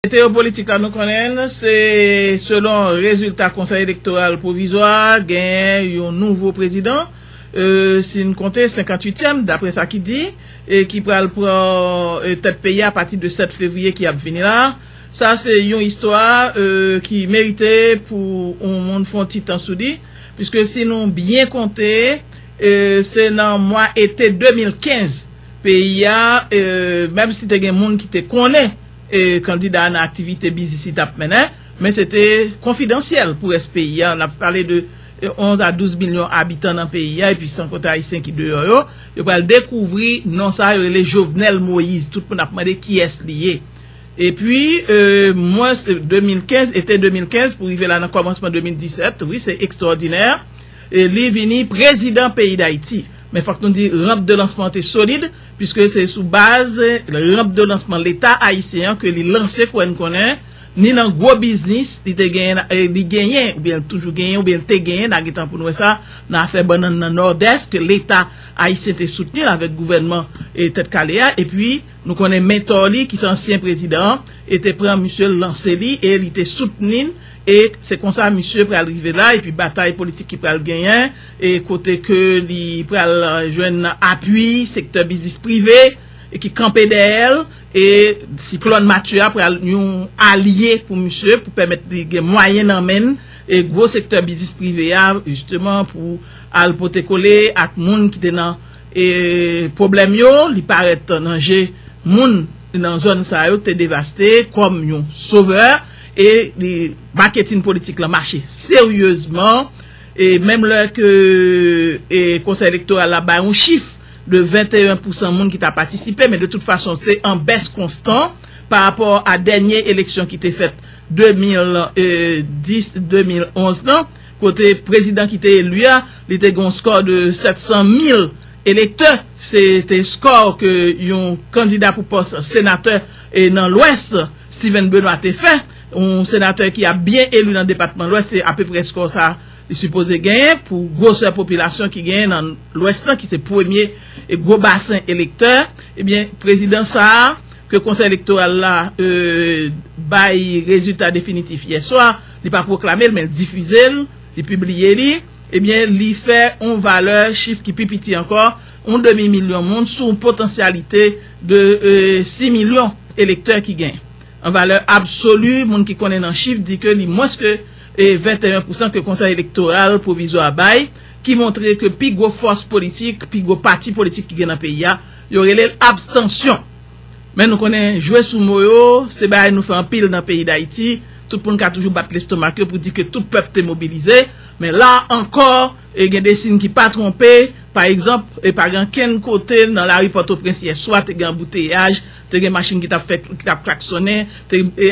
Météo politique là nous connaissons, c'est selon résultat conseil électoral provisoire, gagne un nouveau président. Si nous comptons 58e, d'après ça qui dit, et qui pral prendre tête pays à partir de 7 février qui a venu là. Ça, c'est une histoire qui méritait pour un monde font titan soudi, puisque si nous bien compter, c'est dans mois été 2015, pays a, même si t'es un monde qui te connaît, candidat à l'activité business mais c'était confidentiel pour ce pays. On a parlé de 11 à 12 millions d'habitants dans le pays, et puis sans compter haïtiens qui dehors, ils vont découvrir, non, ça, les Jovenel Moïse, tout le monde a demandé qui est lié. Et puis, moi, 2015, était 2015, pour arriver là dans le commencement 2017, oui, c'est extraordinaire. Et lui, vini président pays d'Haïti. Mais faut que nous disions, rampe de lancement est solide, puisque c'est sous base, le rampe de lancement, l'État haïtien, que les lancé, qu'on connaît, ni dans gros business, il gagné, ou bien toujours gagné, ou bien te gagné, dans le temps pour nous ça, dans l'affaire banane dans nord-est, que l'État haïtien était soutenu avec le gouvernement et tête Caléa, et puis, nous connaissons Mentoli, qui est ancien président, était prêt à monsieur Lanceli, et il était soutenu, et c'est comme ça, monsieur peut arriver là, et puis bataille politique qui peut le gagner, et côté que, il peut joindre appui, secteur business privé, et qui campait derrière, et cyclone Mathieu pour un allié pour monsieur, pour permettre des moyens d'emmène, et gros secteur business privé, justement, pour al protécoler à moun qui était dans, et problème yo, il paraît danger, moun dans zone ça yo, te dévasté, comme un sauveur, et les marketing politique la marché sérieusement, et même là que, et conseil électoral là-bas, un chiffre, de 21% monde qui t'a participé, mais de toute façon, c'est en baisse constant par rapport à la dernière élection qui était faite 2010-2011, non? Côté président qui était élu, il était un score de 700 000 électeurs. C'était un score que un candidat pour poste sénateur et dans l'Ouest, Steven Benoît a fait. Un sénateur qui a bien élu dans le département de l'Ouest, c'est à peu près score ça. Il supposé gagner pour grosse population qui gagne dans l'Ouest, qui c'est premier et gros bassin électeur. Eh bien, président ça, que conseil électoral là, bail résultat définitif hier soir, il pas proclamé, mais il diffusé, il publié, eh bien, il fait une valeur, chiffre qui pipiti encore, un demi-million de monde sous une potentialité de 6 millions électeurs qui gagnent. En valeur absolue, monde qui connaît dans le chiffre dit que il moins que et 21% que le conseil électoral provisoire bail, qui montrait que plus gros force politique, plus gros parti politique qui gagne dans le pays, il y aurait l'abstention. Mais nous connaissons jouer sous moyo, c'est bail nous fait un pile dans le pays d'Haïti, tout le monde a toujours battu l'estomac pour dire que tout peuple est mobilisé, mais là encore, il y a des signes qui pas trompés, par exemple, et par quel côté dans la rue Port-au-Prince, soit tu as un embouteillage, tu as une machine qui t'a fait, qui t'a klaxonné,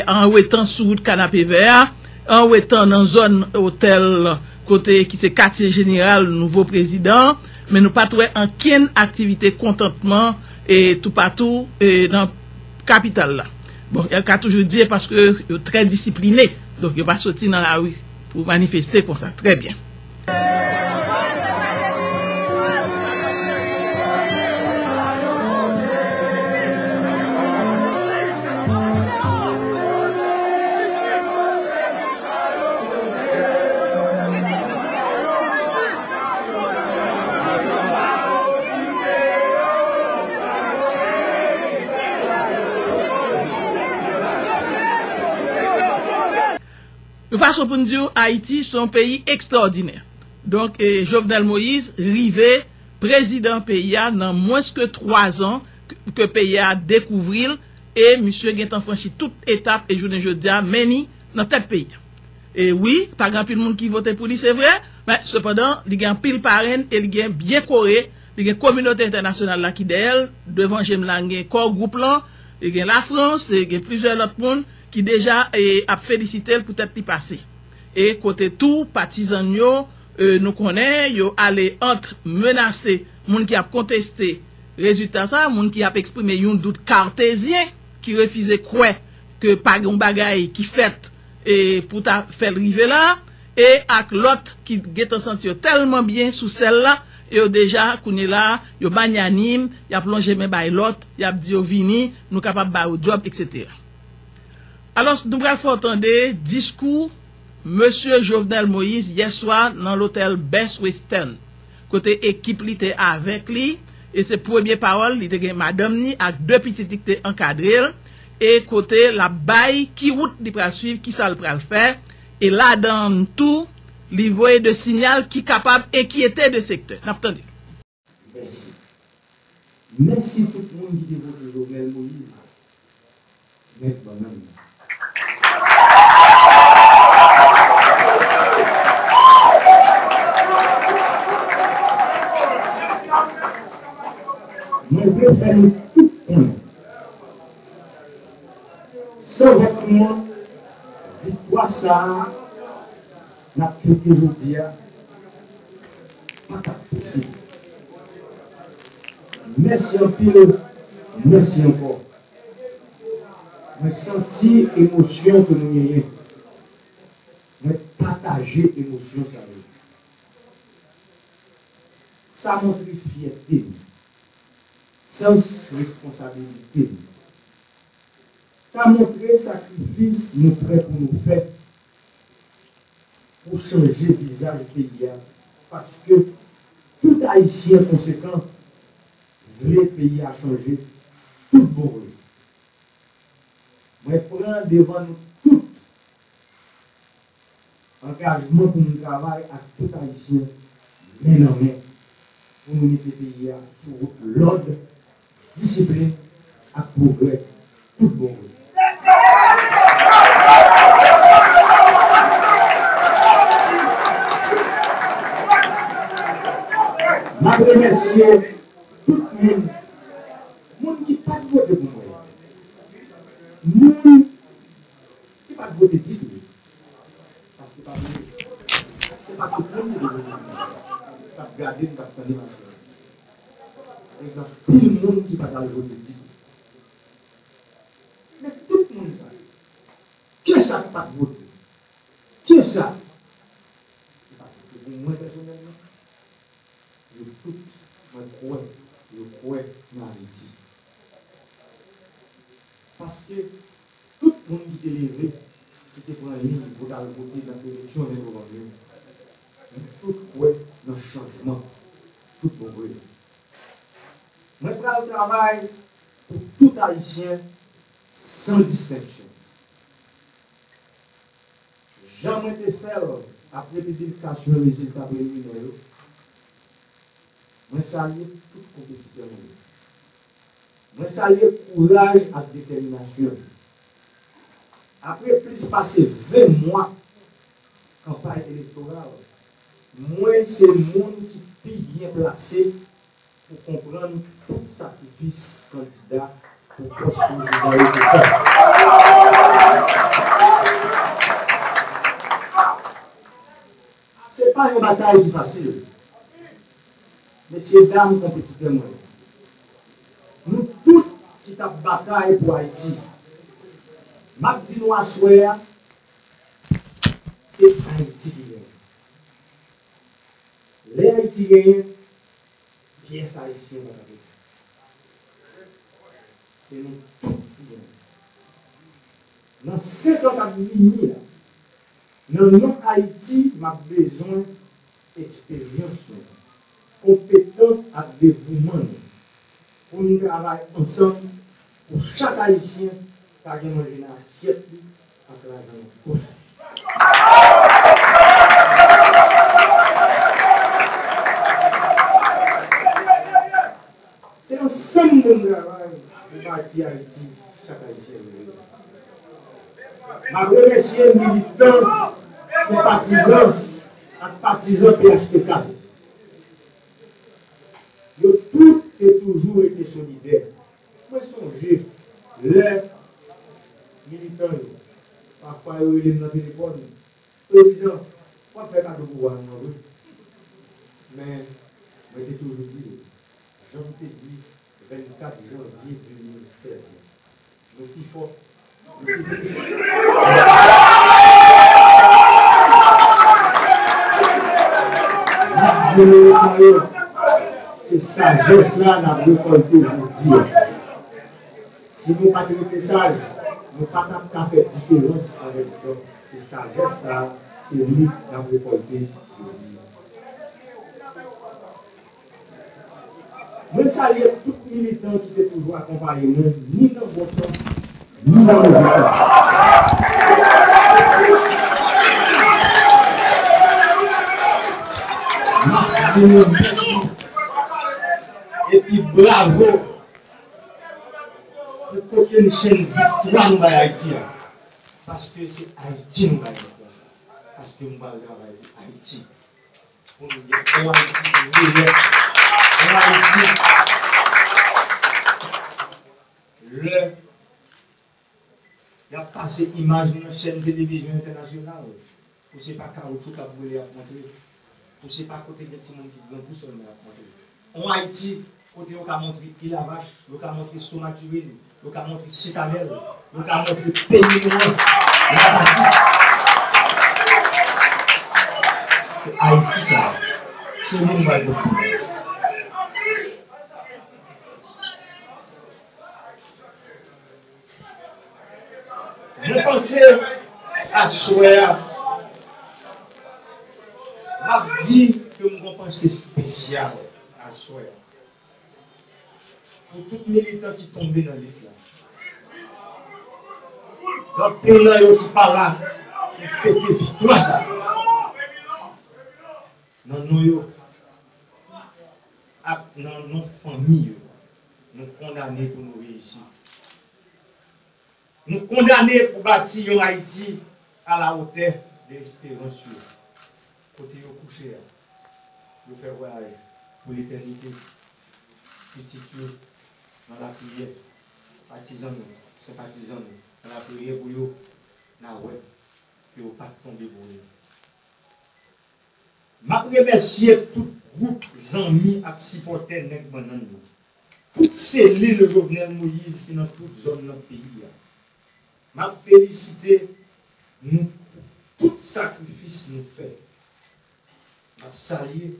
en ouétant sous le canapé vert, en étant dans zone hôtel côté qui c'est quartier général nouveau président, mais nous pas trouver en quelle activité contentement et tout partout et dans capitale là. Bon, il a toujours dit parce que il est très discipliné, donc il va sortir dans la rue pour manifester comme ça. Très bien. De façon pour nous dire, Haïti, c'est un pays extraordinaire. Donc, Jovenel Moïse, rivé, président pays, dans moins que 3 ans, que pays a découvert, et monsieur Guintan franchi toute étape, et je ne dis meni, dans tête pays. Et oui, par exemple, le monde qui vote pour lui, c'est vrai, mais cependant, il y a un pile parrain, et il y a bien coré, il y a une communauté internationale là qui d'elle, devant Jem Langue, corps groupe là, il y a la France, il y a plusieurs autres monde, qui déjà a félicité pour être passé. Et côté tout, partisans yo, nous connaissons, yo allé entre menacer, moun qui a contesté résultat ça, moun qui a exprimé un doute cartésien, qui refusait quoi que pas un bagay qui fait et pour ta faire river là, et avec l'autre qui get senti tellement bien sous celle-là, et déjà qu'on est là, yo magnanime, y a plongé même by l'autre, y a dit yo vini, nous capable ba au job, etc. Alors, nous allons entendre discours Monsieur Jovenel Moïse hier soir dans l'hôtel Best Western. Côté équipe li était avec lui et ses premières paroles, il était madame ni avec deux petites qui étaient encadrées et côté la baille qui route li pral suivre, qui ça le pral faire et là dans tout li voye de signal qui capable inquiéter de secteur. N'attendez. Merci. Merci tout le monde qui dit votre Jovenel Moïse. Maintenant même. Moi, je veux faire tout un. Sans votre nom, victoire ça, n'a fait aujourd'hui, pas possible. Merci en pile, merci encore. Je senti l'émotion que nous ayons. Je partager l'émotion ça. Ça montre fierté. Sens responsabilité. Ça montre sacrifice nous prêts pour nous faire pour changer le visage du pays. Parce que tout Haïtien conséquent, le pays a changé, tout bon. Je prends devant nous tout engagement pour nous travailler à tout Haïtien, main en main, pour nous mettre le pays sur l'ordre, discipline et progrès, tout bon. Je remercie tout le monde qui n'a pas voté pour moi. Nous qui n'a pas voté dit parce que ce n'est pas tout le monde qui va regarder, qui va faire des choses. Il y a tout le monde qui va voter dit. Mais tout le monde ça. Qui est ça qui n'a pas voté? Qui est ça? Pour moi personnellement, je crois dans Haïti. Parce que tout le monde qui était levé, qui était pour un ligne pour aller voter dans l'élection de l'Europe, tout croit dans le changement. Tout le monde. Je travaille pour tout Haïtien sans distinction. Jamais été fait après publication des résultats préliminaires. Je salue tout compétiteur. Je salue courage et détermination. Après plus passer 20 mois de campagne électorale, moi, c'est le monde qui est bien placé pour comprendre tout sacrifice candidat pour poste président. Ce n'est pas une bataille facile. Messieurs, dames, compétiteurs, nous tous qui avons bataille pour Haïti, ma dit nous à souhait, c'est Haïti qui gagne. Les Haïtiens, pièces haïtiennes dans la vie. C'est nous tous qui gagnons. Dans 50 ans de dans notre Haïti, ma besoin d'expérience, compétence et dévouement pour nous travailler ensemble pour chaque Haïtien qui a mangé une assiette avec l'argent de c'est ensemble que nous travaillons pour bâtir Haïti, chaque Haïtien. Je remercie les militants, sympathisants et partisans PHTK. Ils ont tous et toujours été solidaires. Moi, songez, les militants, parfois, ils sont dans le téléphone. Président, pas faire cadeau pour vous. Mais, je t'ai toujours dit, je t'ai dit, 24 janvier 2016. Donc, il faut. C'est sagesse là, nous avons récolté aujourd'hui. Si nous n'avons pas été sages, nous pas qu'à faire différence avec eux. C'est sagesse, ça, c'est lui qui a récolté aujourd'hui. Je salue tous les militants qui étaient toujours accompagnés, ni dans votre temps, ni dans le temps. Merci. Et puis bravo pour qu'aucune chaîne victoire nous va Haïti. Parce que c'est Haïti nous va faire ça. Parce que nous va travailler Haïti. Pour nous dire en Haïti, en Haïti, il y a passé image d'une chaîne de télévision internationale. Pour ce pas caoutchouc qui a brûlé à montrer. Pour ce pas côté des petits monde qui vont tout seulement à montrer. En Haïti, côté on a montré il la vache, on a montré Somaturine, on a montré Citadelle, on a montré Pays Noir, la partie. C'est Haïti ça. C'est nous qui va le faire. Je pensais à Soya, je dit que je pensais spécial à Soya. Pour tout militant qui tombe dans l'île là. Donc, pour les qui parlent là, pour fêter victoire ça. Dans nos familles, nous condamnons pour nous réussir. Nous condamnons pour bâtir Haïti à la hauteur de l'espérance. Côté au coucher, nous faire voir pour l'éternité, petit peu dans la prière, partisans, sympathisants, dans la prière pour eux, dans la web, que vous pas tomber pour eux. Je remercie tout groupe d'amis et supporters de Banan. Toutes ces lignes de Jovenel Moïse qui sont dans toute zone dans le pays. Je félicite nous pour tout sacrifice nous fait. Je salue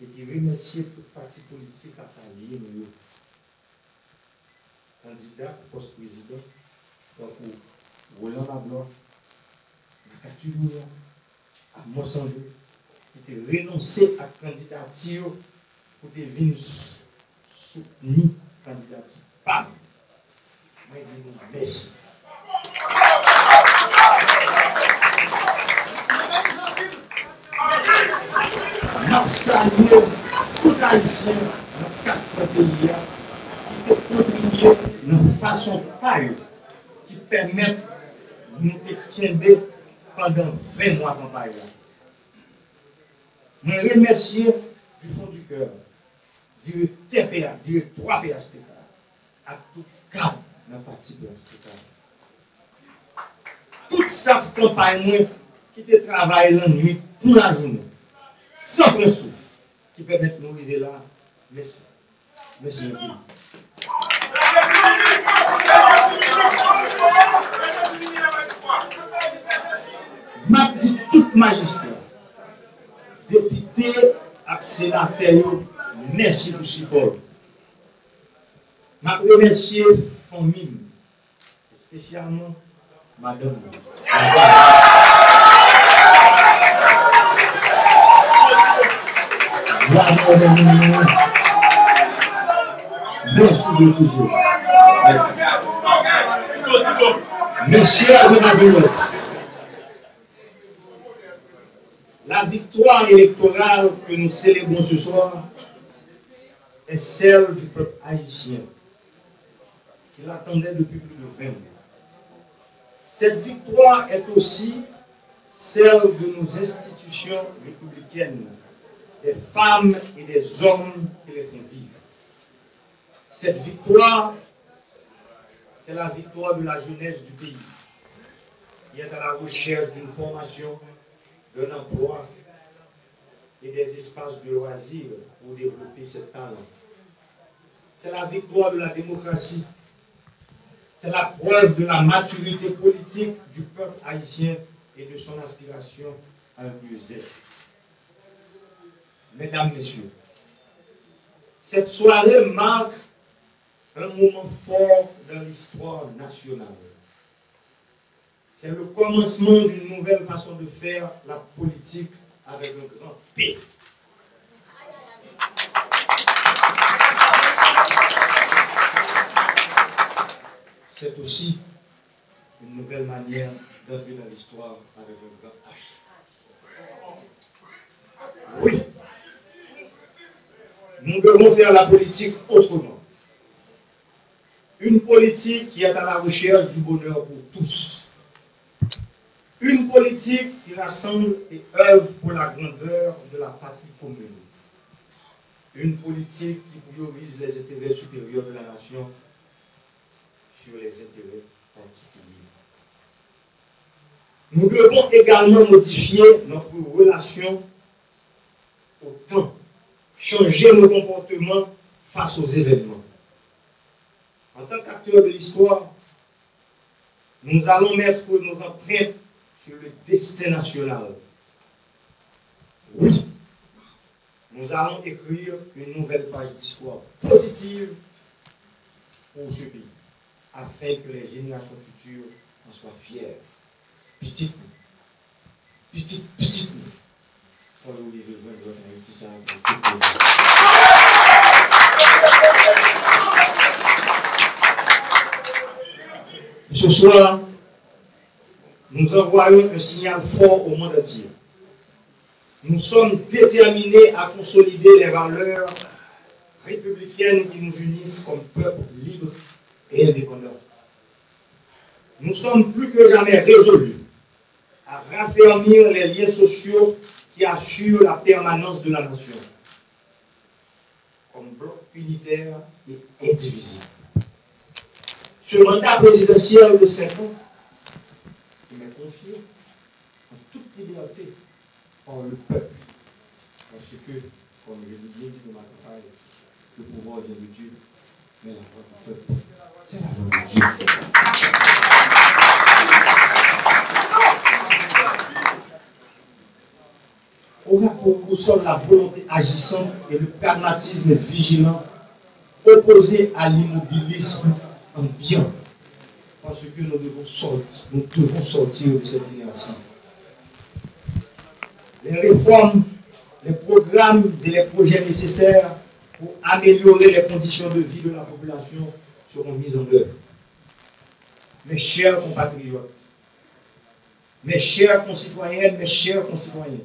et remercier tout parti politique à allié nous. Candidat pour poste président, donc Roland Lablanc, Nakatoulouya, à Monsandou, qui était renoncé à la candidature pour venir soutenir la candidature. Bam! Je dis merci. Je salue tout Haïtien dans 4 pays qui ont contribué de façon pareille qui permettent de nous tenir pendant 20 mois de campagne. Je remercie du fond du cœur, directeur PA, directeur PHTK, à tout cadre dans le parti PHTK. Tout staff campagne qui te travaille la nuit, toute la journée, sans pression, qui permet de nous arriver là. Merci. Merci beaucoup. M'a dit tout magistrat, député et sénateur, merci pour le support. M'a remercié la famille, spécialement madame. Merci de toujours. Merci à vous. La victoire électorale que nous célébrons ce soir est celle du peuple haïtien qui l'attendait depuis plus de 20 mois. Cette victoire est aussi celle de nos institutions républicaines, des femmes et des hommes qui les font vivre. Cette victoire, c'est la victoire de la jeunesse du pays, qui est à la recherche d'une formation, d'un emploi et des espaces de loisirs pour développer ses talents. C'est la victoire de la démocratie. C'est la preuve de la maturité politique du peuple haïtien et de son aspiration à un mieux-être. Mesdames, Messieurs, cette soirée marque un moment fort dans l'histoire nationale. c'est le commencement d'une nouvelle façon de faire la politique avec un grand P. C'est aussi une nouvelle manière d'entrer dans l'histoire avec un grand H. Oui, nous devons faire la politique autrement. Une politique qui est à la recherche du bonheur pour tous. Une politique qui rassemble et œuvre pour la grandeur de la patrie commune. Une politique qui priorise les intérêts supérieurs de la nation sur les intérêts particuliers. Nous devons également modifier notre relation au temps, changer nos comportements face aux événements. En tant qu'acteurs de l'histoire, nous allons mettre nos empreintes sur le destin national. Oui, nous allons écrire une nouvelle page d'histoire positive pour ce pays, afin que les générations futures en soient fières. Petite nous. Ce soir, nous envoyons un signal fort au monde entier. Nous sommes déterminés à consolider les valeurs républicaines qui nous unissent comme peuple libre et indépendant. Nous sommes plus que jamais résolus à raffermir les liens sociaux qui assurent la permanence de la nation, comme bloc unitaire et indivisible. Ce mandat présidentiel de 5 ans m'est confié en toute liberté par le peuple, parce que, comme je l'ai bien dit dans ma campagne, le pouvoir vient de Dieu, mais la voix du peuple, c'est la voix de Dieu. Aura pour boussole la volonté agissante et le pragmatisme vigilant opposé à l'immobilisme ambiant. Parce que nous devons sortir de cette inertie. Les réformes, les programmes et les projets nécessaires pour améliorer les conditions de vie de la population seront mis en œuvre. Mes chers compatriotes, mes chères concitoyennes, mes chers concitoyens,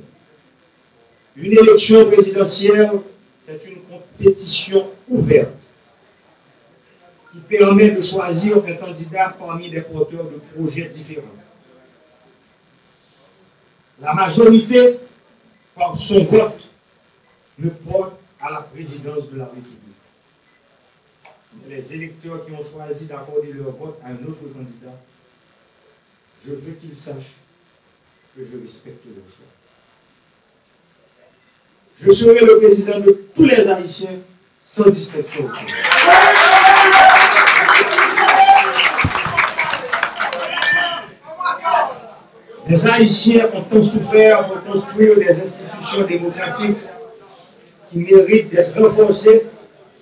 une élection présidentielle, c'est une compétition ouverte qui permet de choisir un candidat parmi des porteurs de projets différents. La majorité, par son vote, me porte à la présidence de la République. Les électeurs qui ont choisi d'accorder leur vote à un autre candidat, je veux qu'ils sachent que je respecte leur choix. Je serai le président de tous les Haïtiens sans distinction. Les Haïtiens ont tant souffert pour construire des institutions démocratiques qui méritent d'être renforcées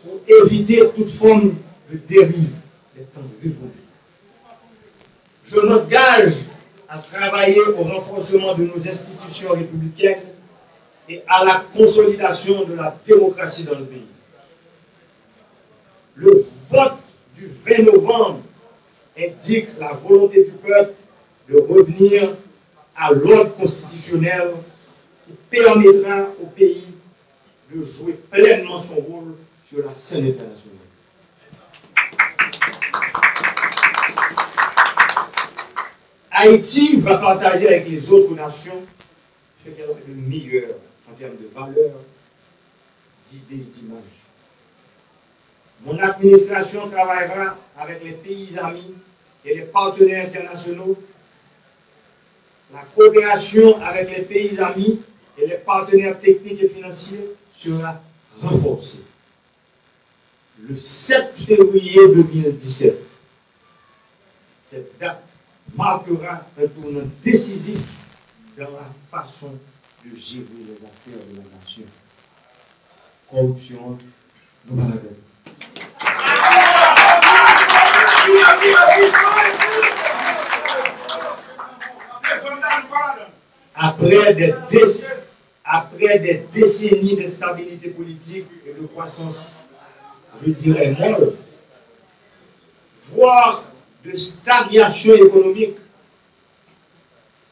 pour éviter toute forme de dérive des temps révolus. Je m'engage à travailler au renforcement de nos institutions républicaines et à la consolidation de la démocratie dans le pays. Le vote du 20 novembre indique la volonté du peuple de revenir à l'ordre constitutionnel qui permettra au pays de jouer pleinement son rôle sur la scène internationale. Haïti va partager avec les autres nations ce qu'elle a de meilleur en termes de valeurs, d'idées et d'images. Mon administration travaillera avec les pays amis et les partenaires internationaux. La coopération avec les pays amis et les partenaires techniques et financiers sera renforcée. Le 7 février 2017, cette date marquera un tournant décisif dans la façon de gérer les affaires de la nation. Corruption, nous maladons. après des décennies d'instabilité politique et de croissance, je dirais molle, voire de stagnation économique,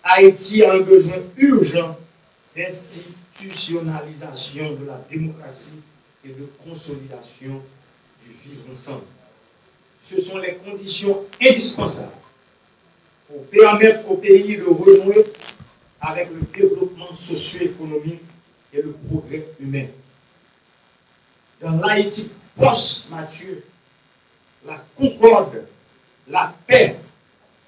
Haïti a un besoin urgent d'institutionnalisation de la démocratie et de consolidation du vivre ensemble. Ce sont les conditions indispensables pour permettre au pays de renouer avec le développement socio-économique et le progrès humain. Dans l'Haïti post-mature, la concorde, la paix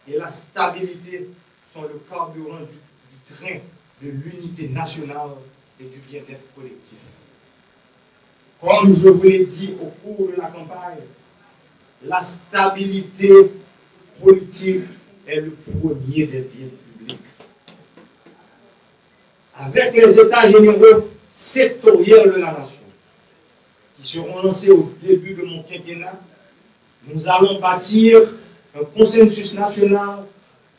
et la stabilité sont le carburant du train de l'unité nationale et du bien-être collectif. Comme je vous l'ai dit au cours de la campagne, la stabilité politique est le premier des biens publics. Avec les États généraux sectoriels de la nation, qui seront lancés au début de mon quinquennat, nous allons bâtir un consensus national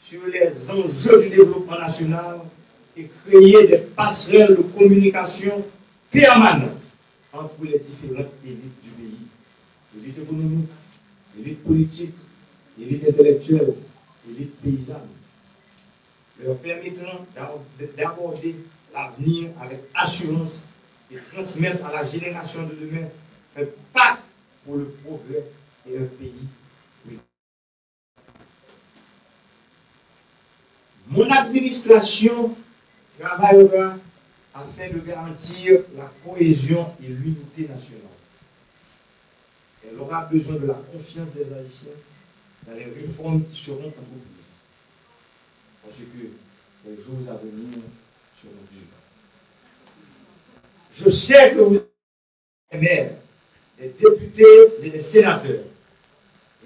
sur les enjeux du développement national et créer des passerelles de communication permanentes entre les différentes élites du pays, l'élite économique, l'élite politique, l'élite intellectuelle, l'élite paysanne, leur permettant d'aborder l'avenir avec assurance et transmettre à la génération de demain un pacte pour le progrès et un pays. Mon administration travaillera afin de garantir la cohésion et l'unité nationale. Elle aura besoin de la confiance des Haïtiens dans les réformes qui seront entreprises. Parce que les jours à venir seront durs. Je sais que vous êtes des maires, des députés et des sénateurs.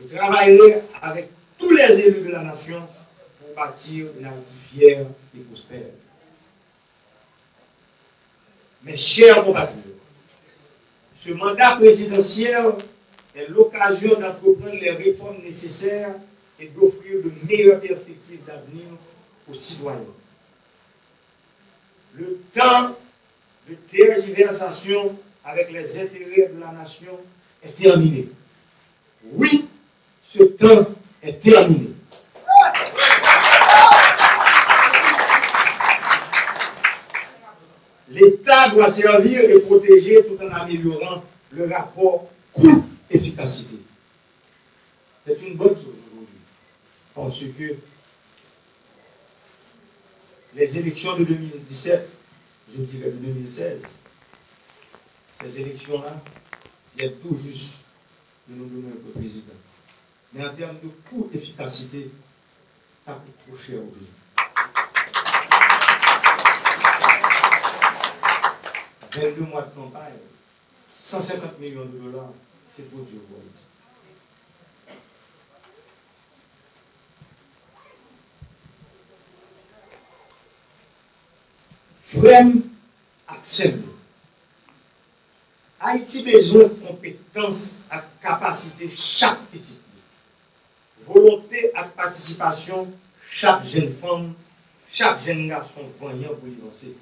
Je travaillerai avec tous les élus de la nation pour bâtir une Haïti fière et prospère. Mes chers compatriotes, ce mandat présidentiel est l'occasion d'entreprendre les réformes nécessaires et d'offrir de meilleures perspectives d'avenir aux citoyens. Le temps de tergiversation avec les intérêts de la nation est terminé. Oui, ce temps est terminé. L'État doit servir et protéger tout en améliorant le rapport coût-efficacité. C'est une bonne chose aujourd'hui, parce que les élections de 2017, je dirais de 2016, ces élections-là, il est tout juste de nous donner un président. Mais en termes de coût-efficacité, ça coûte trop cher au pays. 22 mois de campagne, 150 millions de dollars, c'est trop dur pour Haïti. Frère accès. Haïti besoin de compétences et capacité chaque petit. Volonté et participation chaque jeune femme, chaque jeune garçon voyant pour y lancer.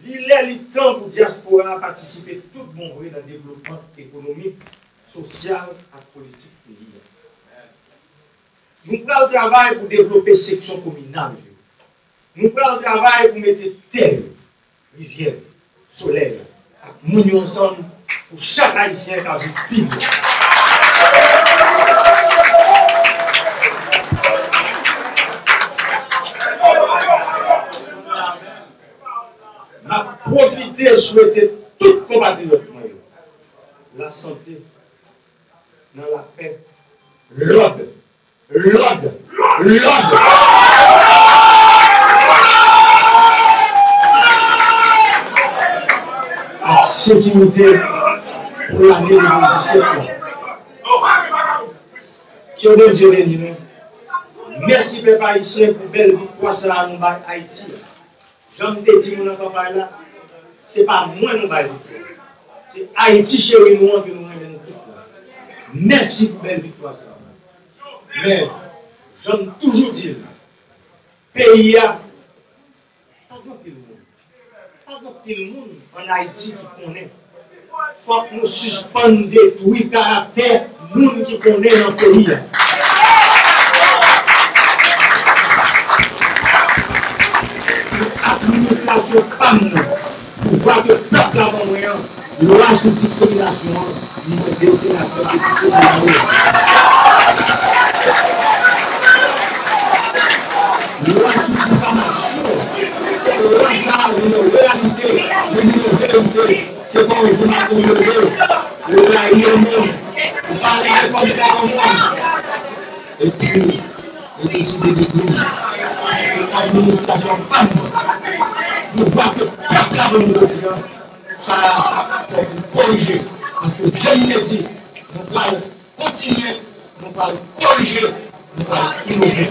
Il est le temps pour la diaspora participer tout bon vrai dans le développement économique, social et politique du pays. Nous prenons le travail pour développer section communale. Nous prenons le travail pour mettre terre, rivière, soleil, et nous ensemble pour chaque Haïtien qui a vu pire. M'a profité et souhaiter tout compatriote la santé, dans la paix, l'ordre, l'ordre, l'ordre. La sécurité pour l'année 2017. Qui est Dieu béni nous. Merci peuple haïtien pour belle victoire sur la Nouba Haïti. J'en ai dit mon campagne là, ce n'est pas moi nous va victoire. C'est Haïti chérie nous que nous remenons tout. Merci pour belle victoire. Mais j'en ai toujours dit, pays pile monde en Haïti qui connaît. Il faut que nous suspendions détruire caractère monde qui connaît dans le pays. L'administration PAM, pour voir que le peuple a moyen, loi sur discrimination, nous devons sénateurs députés de la loi. Loi sur diffamation, loi ça, une réalité, une vérité, c'est bon, je m'attends le jeu, le laïc au monde, on parle de la réforme au monde. Et puis, on décide de nous, l'administration PAM, nous voyons que le peuple a besoin, ça a corrigé, parce que je dit, nous allons continuer, nous allons corriger, nous allons innover.